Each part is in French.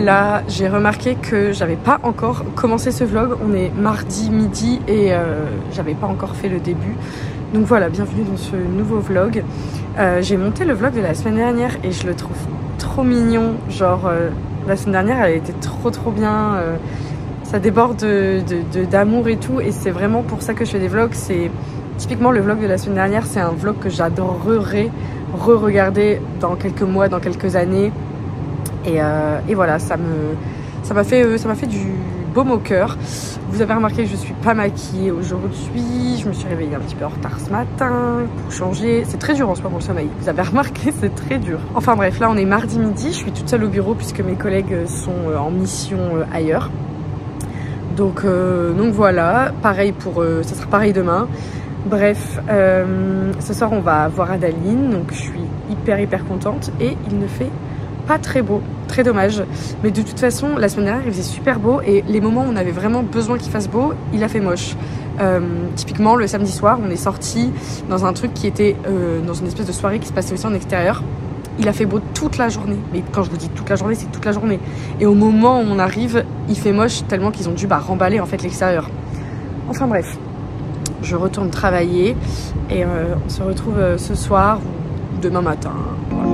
Là, j'ai remarqué que j'avais pas encore commencé ce vlog. On est mardi midi et j'avais pas encore fait le début. Donc voilà, bienvenue dans ce nouveau vlog. J'ai monté le vlog de la semaine dernière et je le trouve trop mignon. Genre, la semaine dernière, elle était trop bien. Ça déborde d'amour et tout. Et c'est vraiment pour ça que je fais des vlogs. C'est typiquement le vlog de la semaine dernière. C'est un vlog que j'adorerais re-regarder dans quelques mois, dans quelques années. Et voilà, ça m'a fait du baume au cœur. Vous avez remarqué que je suis pas maquillée aujourd'hui. Je me suis réveillée un petit peu en retard ce matin pour changer. C'est très dur en ce moment le sommeil. Vous avez remarqué, c'est très dur. Enfin bref, là on est mardi midi. Je suis toute seule au bureau puisque mes collègues sont en mission ailleurs. Donc voilà, pareil ça sera pareil demain. Bref, ce soir on va voir Adaline. Donc je suis hyper contente et il ne fait pas très beau, très dommage, mais de toute façon la semaine dernière il faisait super beau et les moments où on avait vraiment besoin qu'il fasse beau, il a fait moche. Typiquement le samedi soir on est sorti dans un truc qui était dans une espèce de soirée qui se passait aussi en extérieur. Il a fait beau toute la journée, mais quand je vous dis toute la journée, c'est toute la journée. Et au moment où on arrive, il fait moche tellement qu'ils ont dû remballer en fait l'extérieur. Enfin bref, je retourne travailler et on se retrouve ce soir ou demain matin. Voilà.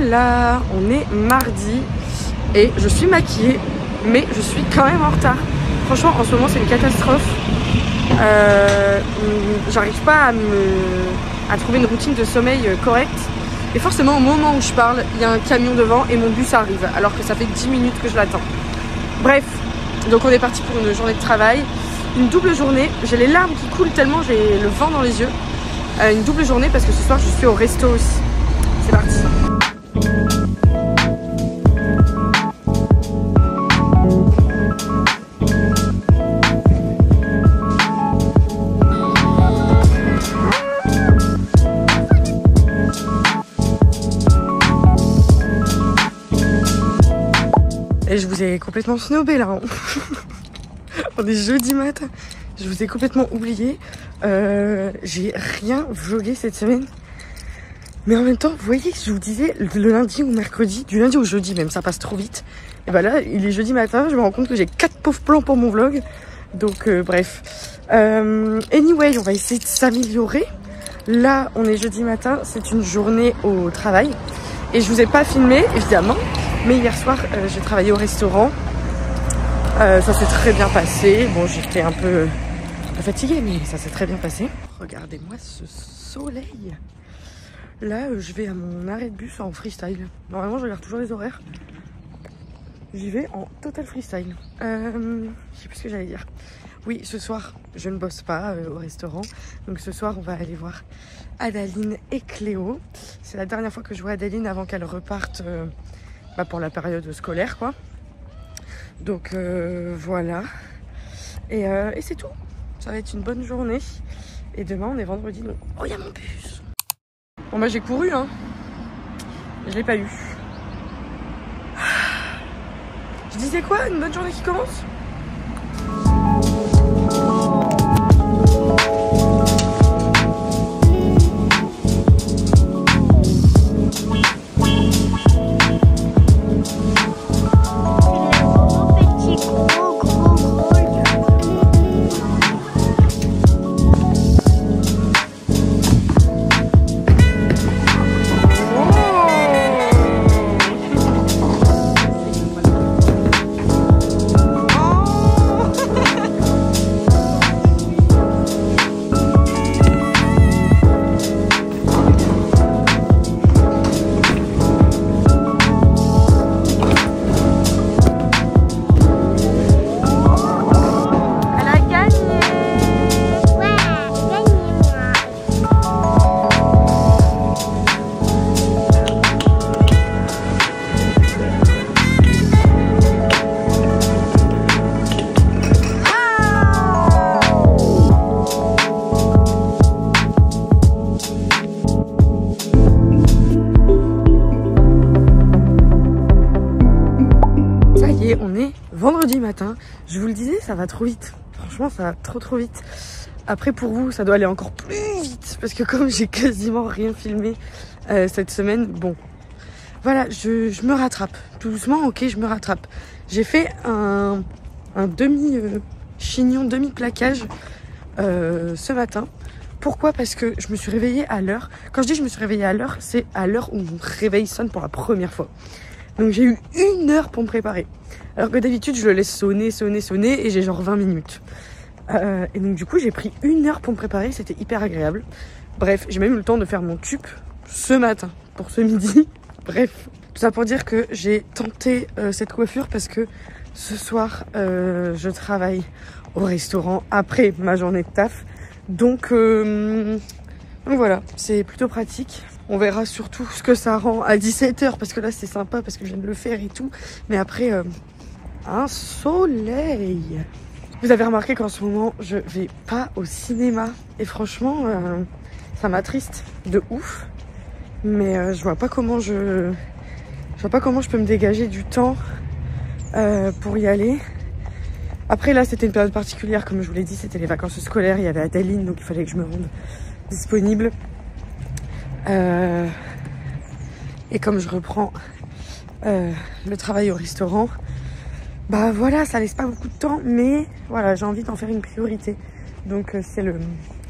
Là, on est mardi et je suis maquillée, mais je suis quand même en retard. Franchement, en ce moment, c'est une catastrophe. J'arrive pas à trouver une routine de sommeil correcte. Et forcément, au moment où je parle, il y a un camion devant et mon bus arrive, alors que ça fait 10 minutes que je l'attends. Bref, donc on est parti pour une journée de travail. Une double journée. J'ai les larmes qui coulent tellement j'ai le vent dans les yeux. Une double journée parce que ce soir, je suis au resto aussi. C'est parti. Et je vous ai complètement snobé là. On est jeudi matin. Je vous ai complètement oublié. J'ai rien vlogué cette semaine. Mais en même temps, vous voyez, je vous disais, le lundi ou mercredi, du lundi au jeudi même, ça passe trop vite. Et bah là, il est jeudi matin, je me rends compte que j'ai 4 pauvres plans pour mon vlog. Donc bref. Anyway, on va essayer de s'améliorer. Là, on est jeudi matin, c'est une journée au travail. Et je vous ai pas filmé, évidemment. Mais hier soir, j'ai travaillé au restaurant. Ça s'est très bien passé. Bon, j'étais un peu fatiguée, mais ça s'est très bien passé. Regardez-moi ce soleil. Là, je vais à mon arrêt de bus en freestyle. Normalement, je regarde toujours les horaires. J'y vais en total freestyle. Je sais plus ce que j'allais dire. Oui, ce soir, je ne bosse pas au restaurant. Donc ce soir, on va aller voir Adaline et Cléo. C'est la dernière fois que je vois Adaline avant qu'elle reparte pour la période scolaire, quoi. Donc voilà. Et c'est tout. Ça va être une bonne journée. Et demain, on est vendredi. Donc... Oh, il y a mon bus. Bon bah j'ai couru, hein. Je l'ai pas eu. Je disais quoi? Une bonne journée qui commence? réalisez, ça va trop vite. Franchement, ça va trop vite. Après, pour vous, ça doit aller encore plus vite. Parce que comme j'ai quasiment rien filmé cette semaine, bon. Voilà, je me rattrape. Tout doucement, ok, je me rattrape. J'ai fait un demi-chignon, demi-plaquage ce matin. Pourquoi? Parce que je me suis réveillée à l'heure. Quand je dis je me suis réveillée à l'heure, c'est à l'heure où mon réveil sonne pour la première fois. Donc j'ai eu 1 heure pour me préparer. Alors que d'habitude, je le laisse sonner et j'ai genre 20 minutes. Et donc du coup, j'ai pris 1 heure pour me préparer, c'était hyper agréable. Bref, j'ai même eu le temps de faire mon tube ce matin pour ce midi. Bref, tout ça pour dire que j'ai tenté cette coiffure parce que ce soir, je travaille au restaurant après ma journée de taf. Donc voilà, c'est plutôt pratique. On verra surtout ce que ça rend à 17 h parce que là, c'est sympa parce que je viens de le faire et tout. Mais après, un soleil. Vous avez remarqué qu'en ce moment, je vais pas au cinéma. Et franchement, ça m'attriste de ouf. Mais je vois pas comment je peux me dégager du temps pour y aller. Après là, c'était une période particulière, comme je vous l'ai dit, c'était les vacances scolaires. Il y avait Adeline, donc il fallait que je me rende disponible. Et comme je reprends le travail au restaurant, bah voilà, ça laisse pas beaucoup de temps, mais voilà, j'ai envie d'en faire une priorité. Donc c'est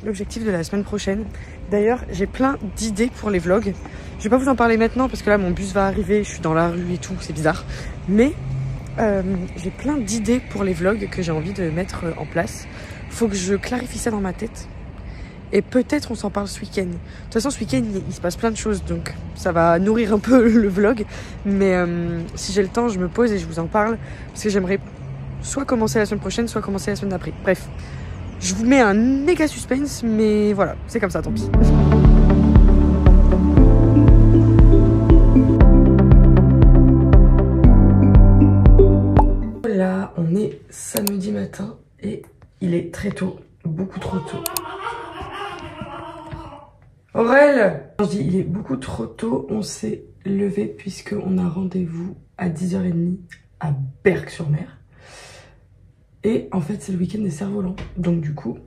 l'objectif de la semaine prochaine. D'ailleurs, j'ai plein d'idées pour les vlogs. Je vais pas vous en parler maintenant parce que là, mon bus va arriver, je suis dans la rue et tout, c'est bizarre. Mais j'ai plein d'idées pour les vlogs que j'ai envie de mettre en place. Faut que je clarifie ça dans ma tête. Et peut-être on s'en parle ce week-end. De toute façon, ce week-end, il se passe plein de choses, donc ça va nourrir un peu le vlog. Mais si j'ai le temps, je me pose et je vous en parle. Parce que j'aimerais soit commencer la semaine prochaine, soit commencer la semaine d'après. Bref, je vous mets un méga suspense, mais voilà, c'est comme ça, tant pis. Là, on est samedi matin et il est très tôt, beaucoup trop tôt. Aurel! Je dis, il est beaucoup trop tôt, on s'est levé puisqu'on a rendez-vous à 10h30 à Berck-sur-Mer. Et en fait, c'est le week-end des cerfs-volants. Donc du coup,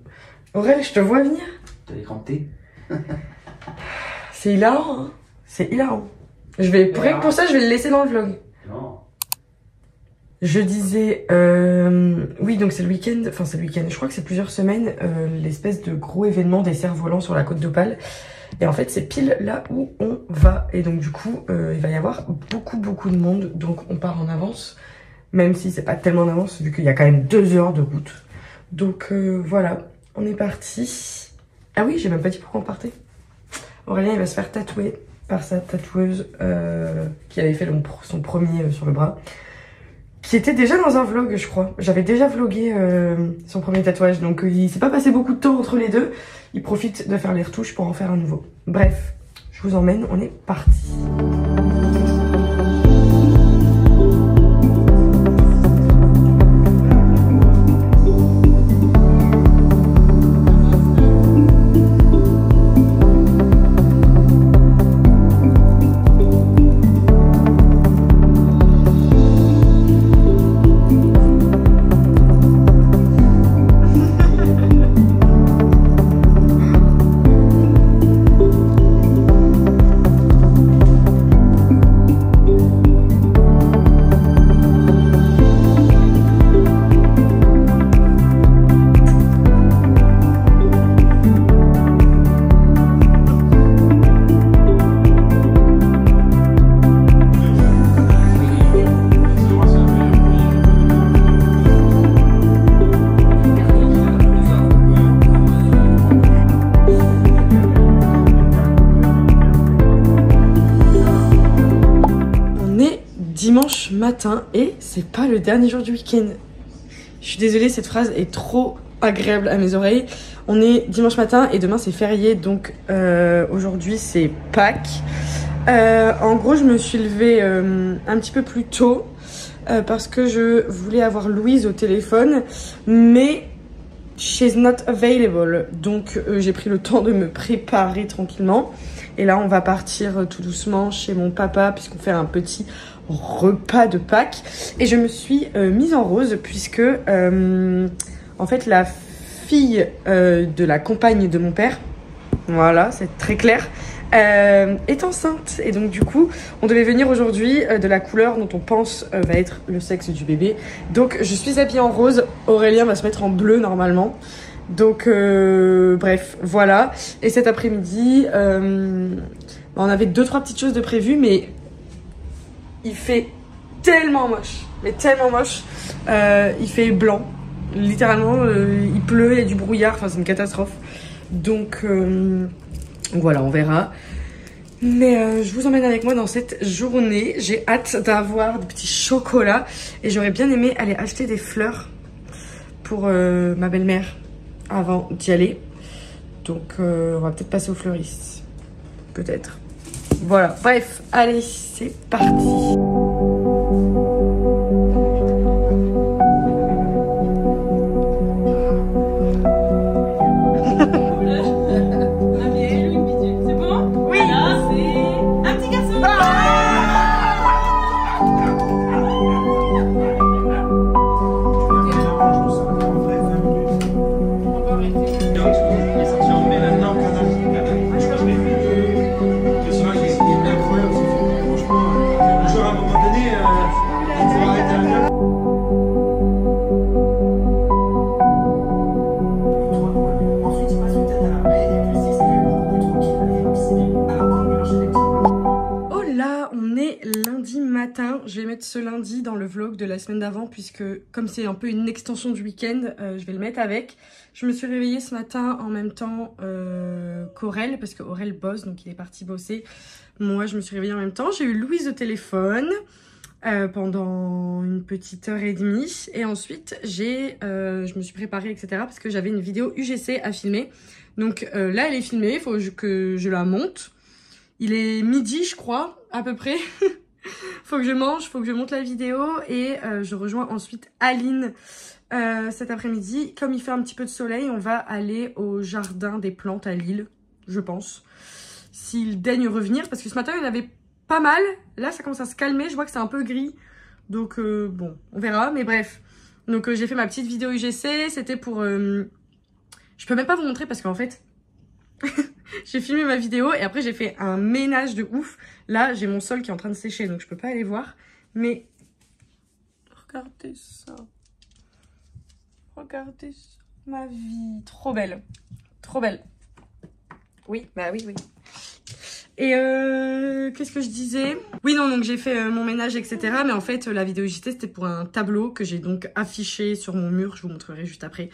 Aurel, je te vois venir. T'as les crampés? C'est hilarant, hein? C'est hilarant. Rien que pour ça, je vais le laisser dans le vlog. Non. Je disais, oui, donc c'est le week-end, enfin c'est le week-end, je crois que c'est plusieurs semaines, l'espèce de gros événement des cerfs-volants sur la côte d'Opale. Et en fait, c'est pile là où on va. Et donc du coup, il va y avoir beaucoup de monde, donc on part en avance. Même si c'est pas tellement en avance, vu qu'il y a quand même 2 heures de route. Donc voilà, on est parti. Ah oui, j'ai même pas dit pourquoi on partait. Aurélien, il va se faire tatouer par sa tatoueuse qui avait fait son premier sur le bras. Qui était déjà dans un vlog, je crois. J'avais déjà vlogué son premier tatouage, donc il s'est pas passé beaucoup de temps entre les deux. Il profite de faire les retouches pour en faire un nouveau. Bref, je vous emmène, on est parti. Dimanche matin et c'est pas le dernier jour du week-end. Je suis désolée, cette phrase est trop agréable à mes oreilles. On est dimanche matin et demain c'est férié, donc aujourd'hui c'est Pâques. En gros, je me suis levée un petit peu plus tôt parce que je voulais avoir Louise au téléphone, mais she's not available. Donc j'ai pris le temps de me préparer tranquillement. Et là, on va partir tout doucement chez mon papa puisqu'on fait un petit repas de Pâques. Et je me suis mise en rose puisque en fait la fille de la compagne de mon père, voilà, c'est très clair, est enceinte. Et donc du coup, on devait venir aujourd'hui de la couleur dont on pense va être le sexe du bébé. Donc je suis habillée en rose, Aurélien va se mettre en bleu normalement. Donc bref, voilà. Et cet après-midi, on avait 2-3 petites choses de prévues, mais il fait tellement moche, mais tellement moche. Il fait blanc, littéralement, il pleut, il y a du brouillard, enfin c'est une catastrophe. Donc voilà, on verra. Mais je vous emmène avec moi dans cette journée. J'ai hâte d'avoir des petits chocolats et j'aurais bien aimé aller acheter des fleurs pour ma belle-mère avant d'y aller. Donc on va peut-être passer au fleuriste. Peut-être. Voilà, bref, allez, c'est parti. Je vais mettre ce lundi dans le vlog de la semaine d'avant puisque comme c'est un peu une extension du week-end, je vais le mettre avec. Je me suis réveillée ce matin en même temps qu'Aurel parce qu'Aurel bosse, donc il est parti bosser. Moi je me suis réveillée en même temps. J'ai eu Louise au téléphone pendant une petite heure et demie et ensuite je me suis préparée etc. parce que j'avais une vidéo UGC à filmer. Donc là elle est filmée, il faut que je la monte. Il est midi je crois à peu près. Faut que je mange, faut que je monte la vidéo et je rejoins ensuite Aline cet après-midi. Comme il fait un petit peu de soleil, on va aller au jardin des plantes à Lille, je pense. S'il daigne revenir, parce que ce matin il y en avait pas mal. Là ça commence à se calmer, je vois que c'est un peu gris. Donc bon, on verra, mais bref. Donc j'ai fait ma petite vidéo UGC, c'était pour... Je peux même pas vous montrer parce qu'en fait... j'ai filmé ma vidéo et après j'ai fait un ménage de ouf. Là j'ai mon sol qui est en train de sécher donc je peux pas aller voir. Mais regardez ça. Regardez ça. Ma vie. Trop belle. Trop belle. Oui, bah oui. Et qu'est-ce que je disais? Oui, non, donc j'ai fait mon ménage, etc. Mais en fait, la vidéo UGC, c'était pour un tableau que j'ai donc affiché sur mon mur. Je vous montrerai juste après.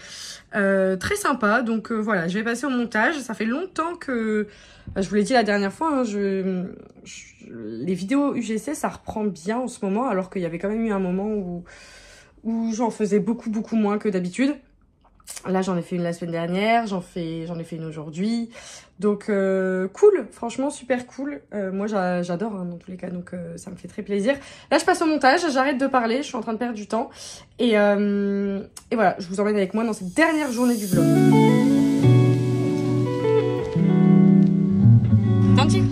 Très sympa. Donc voilà, je vais passer au montage. Ça fait longtemps que... je vous l'ai dit la dernière fois, hein, les vidéos UGC, ça reprend bien en ce moment. Alors qu'il y avait quand même eu un moment où j'en faisais beaucoup moins que d'habitude. Là, j'en ai fait une la semaine dernière, j'en ai fait une aujourd'hui. Donc, cool, franchement, super cool. Moi, j'adore, hein, dans tous les cas, donc ça me fait très plaisir. Là, je passe au montage, j'arrête de parler, je suis en train de perdre du temps. Et voilà, je vous emmène avec moi dans cette dernière journée du vlog. Tanti.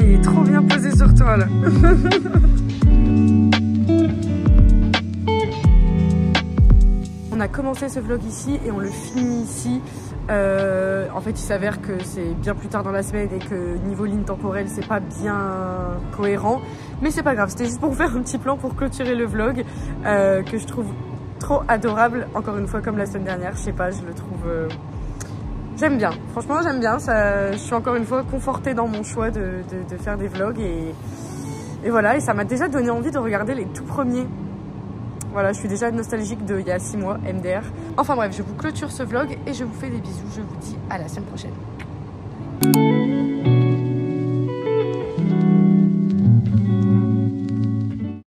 Il est trop bien posé sur toi, là. On a commencé ce vlog ici et on le finit ici. En fait, il s'avère que c'est bien plus tard dans la semaine et que niveau ligne temporelle, c'est pas bien cohérent. Mais c'est pas grave, c'était juste pour vous faire un petit plan pour clôturer le vlog que je trouve trop adorable. Encore une fois, comme la semaine dernière, je sais pas, je le trouve... J'aime bien, franchement j'aime bien. Je suis encore une fois confortée dans mon choix de faire des vlogs et voilà. Et ça m'a déjà donné envie de regarder les tout premiers. Voilà, je suis déjà nostalgique d'il y a 6 mois, MDR. Enfin bref, je vous clôture ce vlog et je vous fais des bisous. Je vous dis à la semaine prochaine.